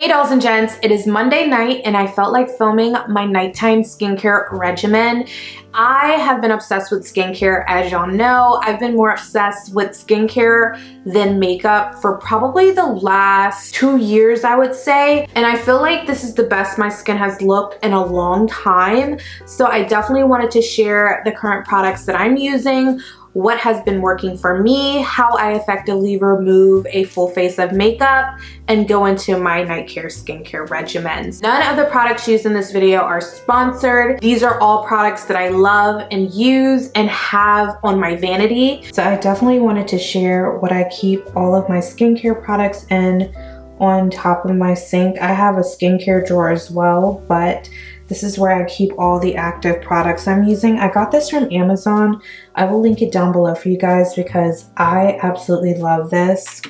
Hey dolls and gents, it is Monday night and I felt like filming my nighttime skincare regimen. I have been obsessed with skincare, as y'all know. I've been more obsessed with skincare than makeup for probably the last 2 years, I would say. And I feel like this is the best my skin has looked in a long time. So I definitely wanted to share the current products that I'm using, what has been working for me, how I effectively remove a full face of makeup, and go into my night care skincare regimens. None of the products used in this video are sponsored. These are all products that I love and use and have on my vanity. So I definitely wanted to share what I keep all of my skincare products in on top of my sink. I have a skincare drawer as well, but this is where I keep all the active products I'm using. I got this from Amazon. I will link it down below for you guys because I absolutely love this.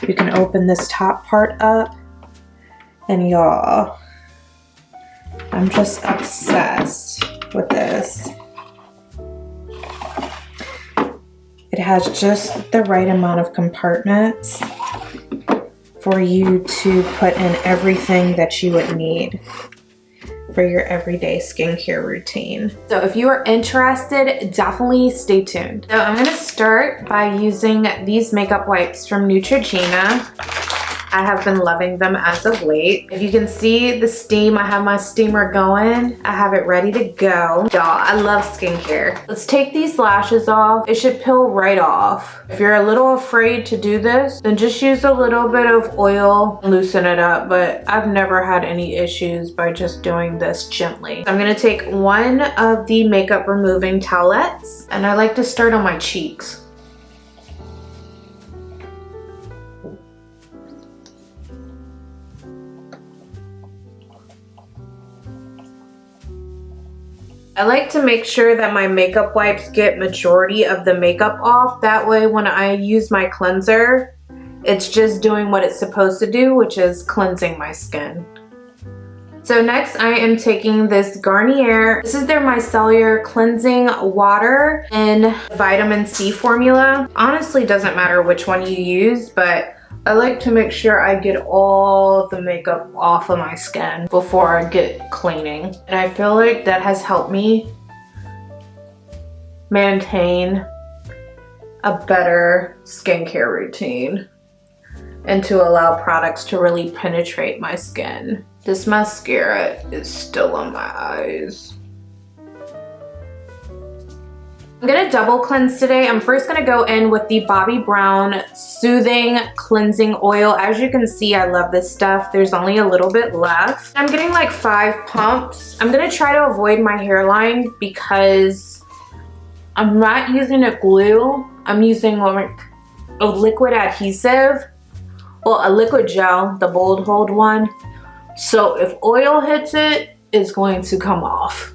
You can open this top part up and y'all, I'm just obsessed with this. It has just the right amount of compartments for you to put in everything that you would need for your everyday skincare routine. So if you are interested, definitely stay tuned. So I'm gonna start by using these makeup wipes from Neutrogena. I have been loving them as of late. If you can see the steam, I have my steamer going. I have it ready to go. Y'all, I love skincare. Let's take these lashes off. It should peel right off. If you're a little afraid to do this, then just use a little bit of oil and loosen it up. But I've never had any issues by just doing this gently. I'm gonna take one of the makeup removing towelettes, and I like to start on my cheeks. I like to make sure that my makeup wipes get majority of the makeup off. That way when I use my cleanser, it's just doing what it's supposed to do, which is cleansing my skin. So next I am taking this Garnier. This is their micellar cleansing water in vitamin C formula. Honestly, doesn't matter which one you use, but I like to make sure I get all the makeup off of my skin before I get cleaning. And I feel like that has helped me maintain a better skincare routine and to allow products to really penetrate my skin. This mascara is still on my eyes. I'm gonna double cleanse today. I'm first gonna go in with the Bobbi Brown Soothing Cleansing Oil. As you can see, I love this stuff. There's only a little bit left. I'm getting like 5 pumps. I'm gonna try to avoid my hairline because I'm not using a glue. I'm using like a liquid adhesive. Well, a liquid gel, the Bold Hold one. So if oil hits it, it's going to come off.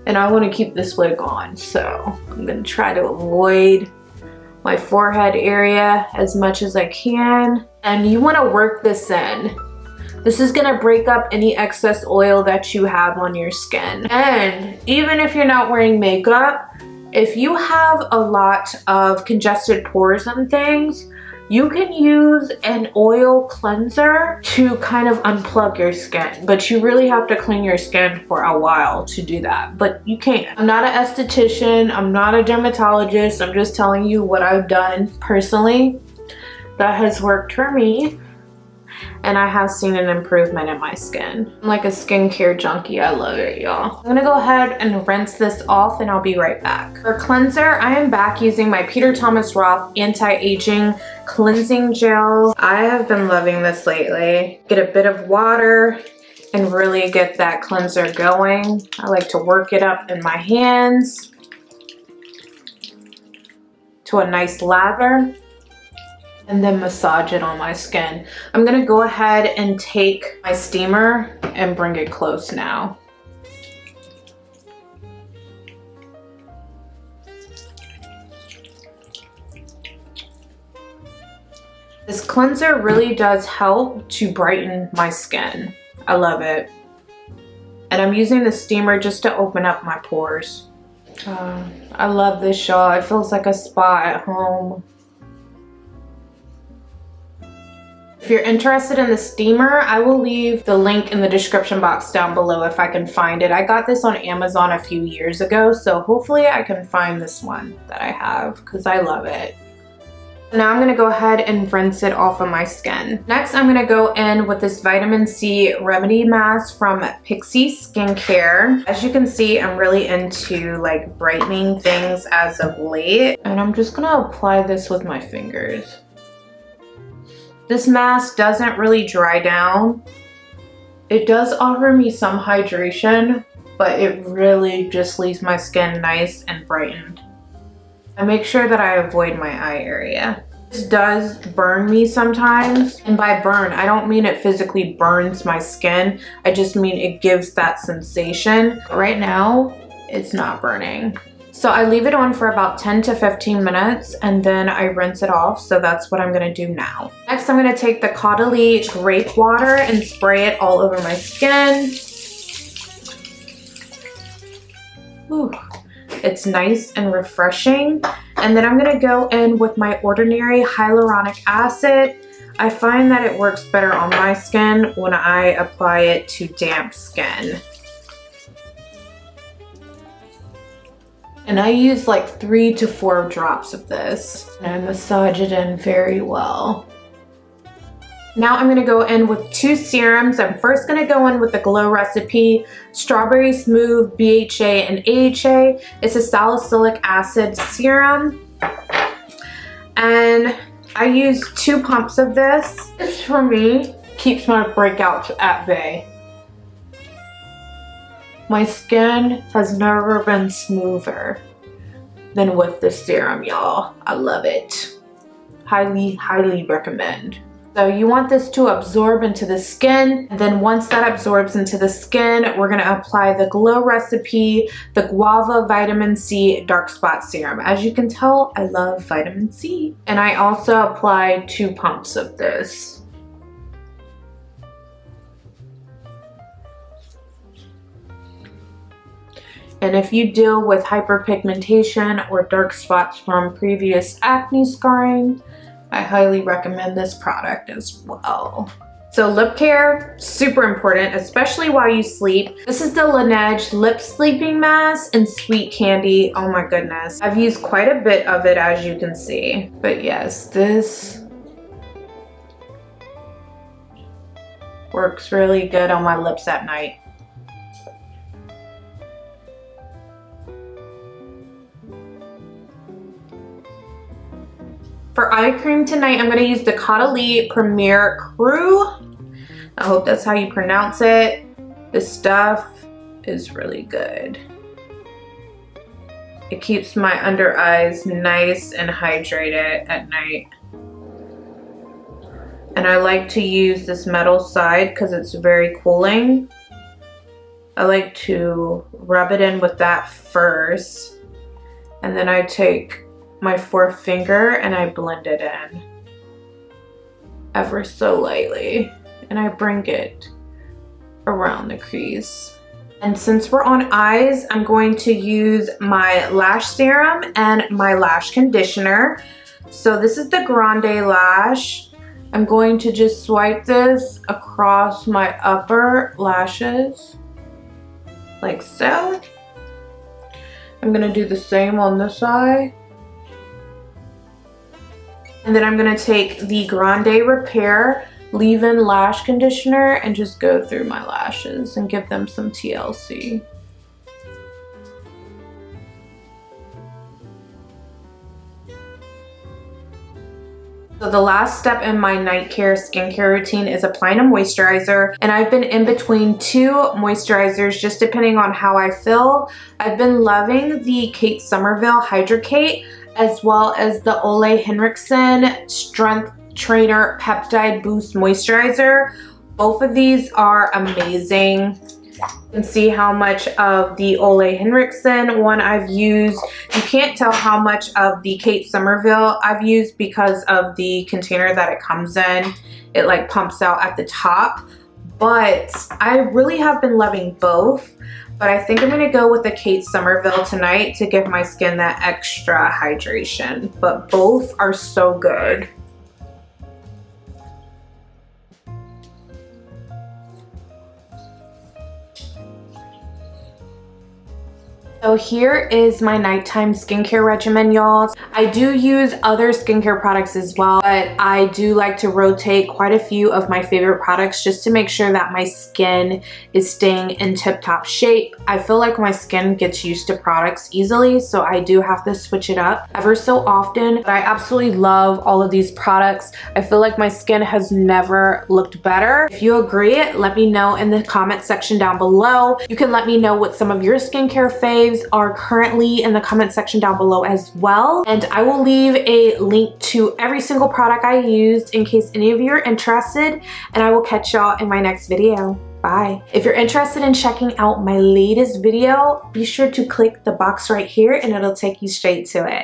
And I want to keep this wig on, so I'm going to try to avoid my forehead area as much as I can. And you want to work this in. This is going to break up any excess oil that you have on your skin. And even if you're not wearing makeup, if you have a lot of congested pores and things, you can use an oil cleanser to kind of unplug your skin, but you really have to clean your skin for a while to do that, but you can. I'm not an esthetician, I'm not a dermatologist, I'm just telling you what I've done personally that has worked for me, and I have seen an improvement in my skin. I'm like a skincare junkie, I love it, y'all. I'm gonna go ahead and rinse this off and I'll be right back. For cleanser, I am back using my Peter Thomas Roth Anti-Aging Cleansing Gel. I have been loving this lately. Get a bit of water and really get that cleanser going. I like to work it up in my hands to a nice lather, and then massage it on my skin. I'm gonna go ahead and take my steamer and bring it close now. This cleanser really does help to brighten my skin. I love it. And I'm using the steamer just to open up my pores. I love this, y'all. It feels like a spa at home. If you're interested in the steamer, I will leave the link in the description box down below if I can find it. I got this on Amazon a few years ago, so hopefully I can find this one that I have because I love it. Now I'm gonna go ahead and rinse it off of my skin. Next, I'm gonna go in with this vitamin C remedy mask from Pixie Skincare. As you can see, I'm really into like brightening things as of late. And I'm just gonna apply this with my fingers. This mask doesn't really dry down. It does offer me some hydration, but it really just leaves my skin nice and brightened. I make sure that I avoid my eye area. This does burn me sometimes, and by burn, I don't mean it physically burns my skin. I just mean it gives that sensation. Right now, it's not burning. So I leave it on for about 10 to 15 minutes and then I rinse it off. So that's what I'm gonna do now. Next, I'm gonna take the Caudalie grape water and spray it all over my skin. Ooh, it's nice and refreshing. And then I'm gonna go in with my Ordinary hyaluronic acid. I find that it works better on my skin when I apply it to damp skin. And I use like 3 to 4 drops of this. And I massage it in very well. Now I'm gonna go in with 2 serums. I'm first gonna go in with the Glow Recipe Strawberry Smooth BHA and AHA. It's a salicylic acid serum. And I use 2 pumps of this. This for me keeps my breakouts at bay. My skin has never been smoother than with this serum, y'all. I love it. Highly, highly recommend. So you want this to absorb into the skin. And then once that absorbs into the skin, we're gonna apply the Glow Recipe, the Guava Vitamin C Dark Spot Serum. As you can tell, I love vitamin C. And I also applied 2 pumps of this. And if you deal with hyperpigmentation or dark spots from previous acne scarring, I highly recommend this product as well. So lip care, super important, especially while you sleep. This is the Laneige Lip Sleeping Mask in Sweet Candy. Oh my goodness. I've used quite a bit of it, as you can see. But yes, this works really good on my lips at night. For eye cream tonight, I'm gonna use the Caudalie Premier Crew. I hope that's how you pronounce it. This stuff is really good. It keeps my under eyes nice and hydrated at night. And I like to use this metal side because it's very cooling. I like to rub it in with that first. And then I take my 4th finger and I blend it in ever so lightly, and I bring it around the crease. And since we're on eyes, I'm going to use my lash serum and my lash conditioner. So this is the Grande Lash. I'm going to just swipe this across my upper lashes like so. I'm gonna do the same on this side. And then I'm gonna take the Grande Repair Leave-In Lash Conditioner and just go through my lashes and give them some TLC. So the last step in my night care skincare routine is applying a moisturizer, and I've been in between 2 moisturizers just depending on how I feel. I've been loving the Kate Somerville Hydracate as well as the Ole Henriksen Strength Trainer Peptide Boost Moisturizer. Both of these are amazing. You can see how much of the Ole Henriksen one I've used. You can't tell how much of the Kate Somerville I've used because of the container that it comes in. It like pumps out at the top. But I really have been loving both. But I think I'm gonna go with the Kate Somerville tonight to give my skin that extra hydration. But both are so good. So here is my nighttime skincare regimen, y'all. I do use other skincare products as well, but I do like to rotate quite a few of my favorite products just to make sure that my skin is staying in tip-top shape. I feel like my skin gets used to products easily, so I do have to switch it up ever so often. But I absolutely love all of these products. I feel like my skin has never looked better. If you agree, let me know in the comment section down below. You can let me know what some of your skincare faves are currently in the comment section down below as well. And I will leave a link to every single product I used in case any of you are interested. And I will catch y'all in my next video. Bye. If you're interested in checking out my latest video, be sure to click the box right here and it'll take you straight to it.